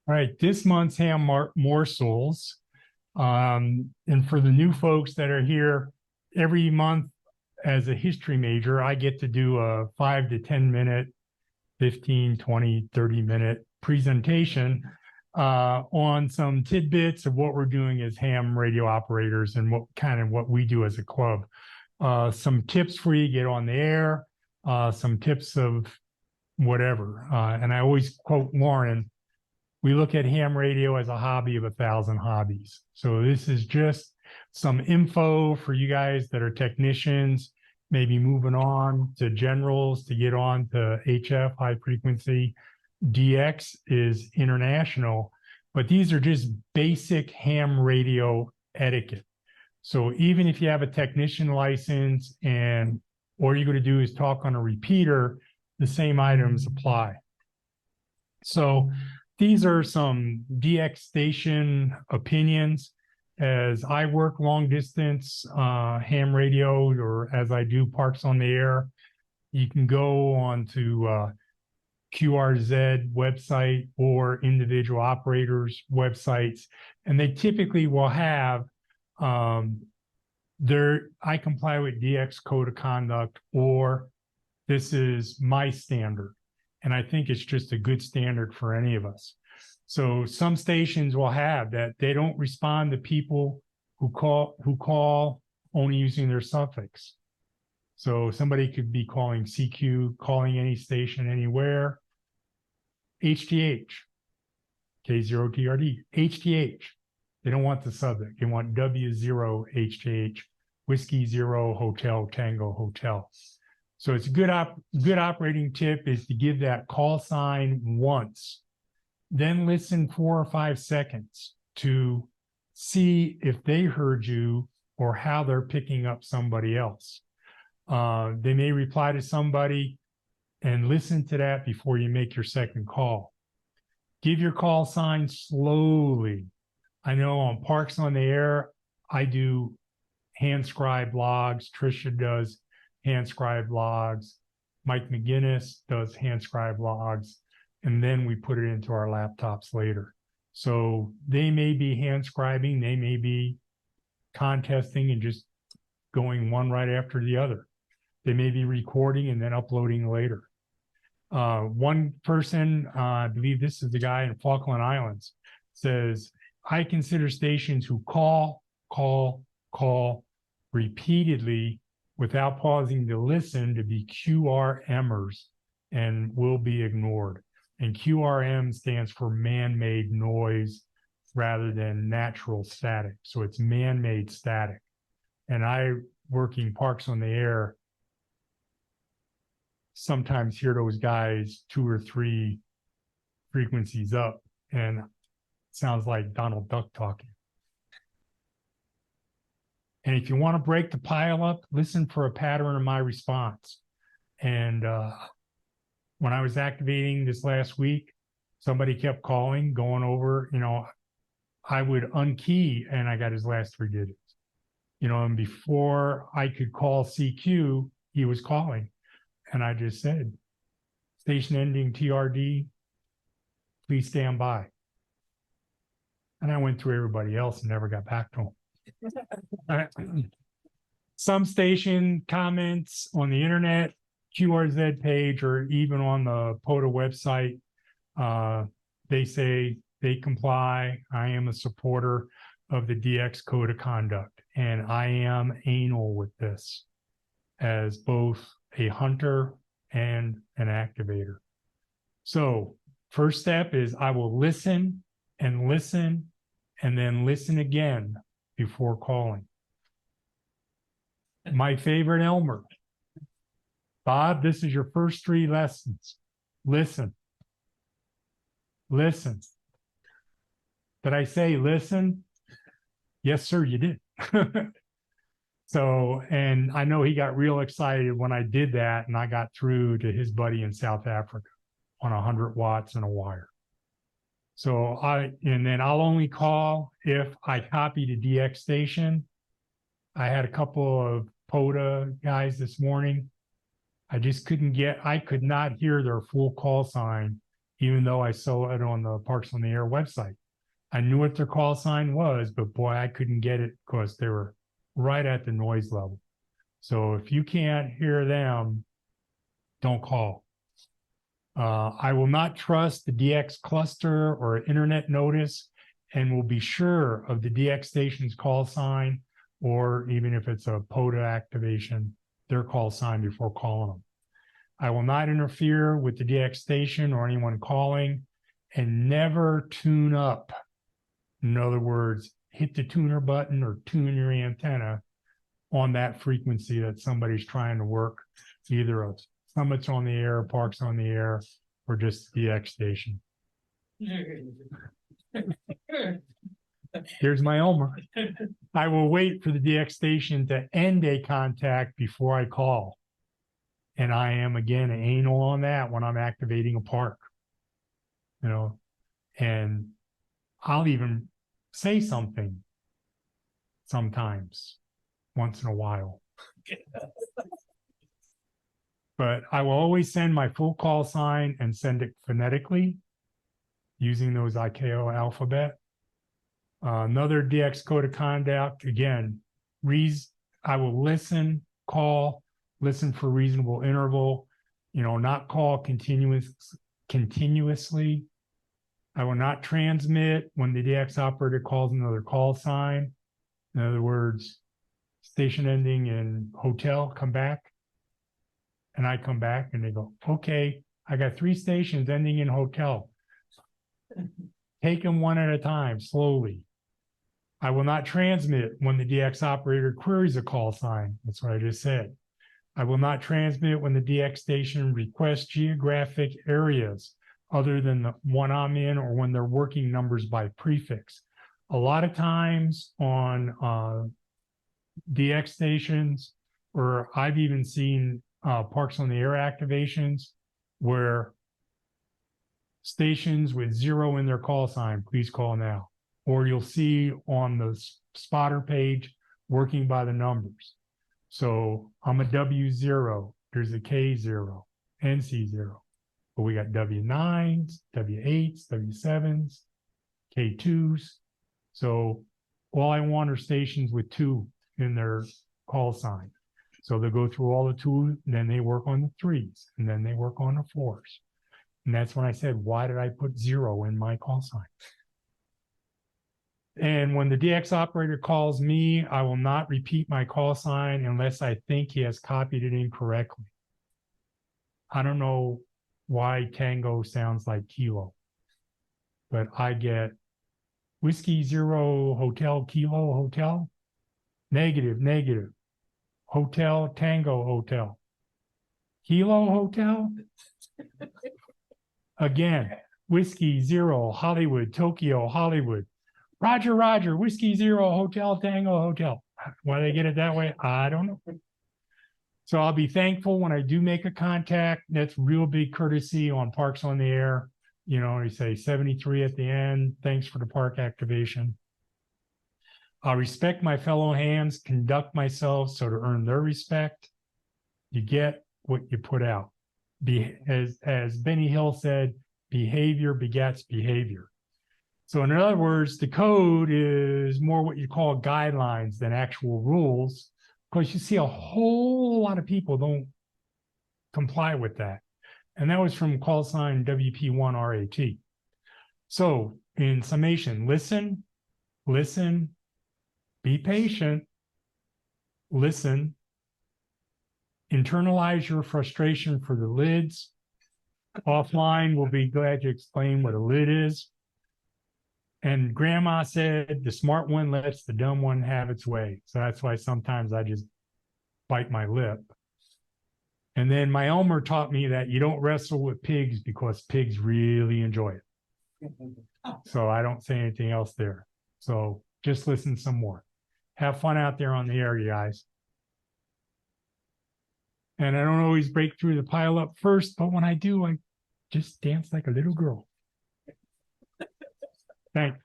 All right, this month's Morsels. And for the new folks that are here, every month as a history major, I get to do a 5 to 10 minute, 15, 20, 30-minute presentation on some tidbits of what we're doing as ham radio operators and what we do as a club. Some tips for you to get on the air, some tips of whatever. And I always quote Lauren, we look at ham radio as a hobby of 1,000 hobbies. So this is just some info for you guys that are technicians, maybe moving on to generals to get on to HF, high frequency. DX is international, but these are just basic ham radio etiquette. So even if you have a technician license and all you're going to do is talk on a repeater, the same items apply. So these are some DX station opinions. As I work long distance ham radio, or as I do Parks on the Air, you can go on to QRZ website or individual operators websites, and they typically will have I comply with DX code of conduct, or this is my standard. And I think it's just a good standard for any of us. So some stations will have that they don't respond to people who call only using their suffix. So somebody could be calling CQ, calling any station anywhere, HTH, K0TRD, HTH. They don't want the subject. They want W0 HTH, Whiskey 0 Hotel Tango Hotel. So it's a good operating tip is to give that call sign once, then listen 4 or 5 seconds to see if they heard you or how they're picking up somebody else. They may reply to somebody, and listen to that before you make your second call. Give your call sign slowly. I know on Parks on the Air, I do hand scribe logs. Tricia does hand scribe logs. Mike McGinnis does hand scribe logs. And then we put it into our laptops later. So they may be hand scribing, they may be contesting and just going one right after the other. They may be recording and then uploading later. One person, I believe this is the guy in Falkland Islands, says, I consider stations who call repeatedly without pausing to listen to be QRMers and will be ignored. And QRM stands for man-made noise rather than natural static. So it's man-made static. And I, working Parks on the Air, sometimes hear those guys 2 or 3 frequencies up, and it sounds like Donald Duck talking. And if you want to break the pile up, listen for a pattern of my response. And when I was activating this last week, somebody kept calling, going over, I would unkey and I got his last 3 digits. And before I could call CQ, he was calling. And I just said, station ending TRD, please stand by. And I went through everybody else and never got back to him. Some station comments on the internet, QRZ page, or even on the POTA website, they say they comply. I am a supporter of the DX code of conduct, and I am anal with this as both a hunter and an activator. So first step is I will listen and listen and then listen again before calling. My favorite Elmer. Bob, this is your first 3 lessons. Listen. Listen. Did I say listen? Yes, sir, you did. So, and I know he got real excited when I did that, and I got through to his buddy in South Africa on 100 watts and a wire. So and then I'll only call if I copy the DX station. I had a couple of POTA guys this morning. I just I could not hear their full call sign even though I saw it on the Parks on the Air website. I knew what their call sign was, but boy, I couldn't get it because they were right at the noise level. So if you can't hear them, don't call. I will not trust the DX cluster or internet notice, and will be sure of the DX station's call sign, or even if it's a POTA activation, their call sign before calling them. I will not interfere with the DX station or anyone calling, and never tune up. In other words, hit the tuner button or tune your antenna on that frequency that somebody's trying to work, either a Summit's on the air, Parks on the air, or just the DX station. Here's my Elmer. I will wait for the DX station to end a contact before I call. And I am, again, anal on that when I'm activating a park. You know, and I'll even say something sometimes, once in a while. But I will always send my full call sign and send it phonetically using those ICAO alphabet. Another DX code of conduct, again, I will listen, call, listen for reasonable interval, not call continuously. I will not transmit when the DX operator calls another call sign. In other words, station ending in hotel, come back. And I come back and they go, okay, I got 3 stations ending in hotel. Take them one at a time, slowly. I will not transmit when the DX operator queries a call sign. That's what I just said. I will not transmit when the DX station requests geographic areas other than the one I'm in, or when they're working numbers by prefix. A lot of times on DX stations, or I've even seen Parks on the Air activations where stations with 0 in their call sign, please call now. Or you'll see on the spotter page working by the numbers. So I'm a W0, there's a K0, NC0. But we got W9s, W8s, W7s, K2s. So all I want are stations with 2 in their call sign. So they go through all the 2, and then they work on the 3s, and then they work on the 4s. And that's when I said, why did I put 0 in my call sign? And when the DX operator calls me, I will not repeat my call sign unless I think he has copied it incorrectly. I don't know why Tango sounds like Kilo, but I get Whiskey 0 Hotel Kilo Hotel, negative, negative. Hotel Tango Hotel. Kilo Hotel? Again, Whiskey 0 Hollywood, Tokyo, Hollywood. Roger, Roger, Whiskey 0 Hotel Tango Hotel. Why they get it that way, I don't know. So I'll be thankful when I do make a contact. That's real big courtesy on Parks on the Air. You say 73 at the end. Thanks for the park activation. I'll respect my fellow hams, conduct myself so to earn their respect. You get what you put out. As Benny Hill said, behavior begets behavior. So in other words, the code is more what you call guidelines than actual rules, because you see a whole lot of people don't comply with that. And that was from call sign WP1RAT. So in summation, listen, be patient, listen, internalize your frustration for the lids. Offline, we'll be glad to explain what a lid is. And grandma said, the smart one lets the dumb one have its way. So that's why sometimes I just bite my lip. And then my Elmer taught me that you don't wrestle with pigs because pigs really enjoy it. So I don't say anything else there. So just listen some more. Have fun out there on the air, you guys. And I don't always break through the pile up first, but when I do, I just dance like a little girl. Thanks.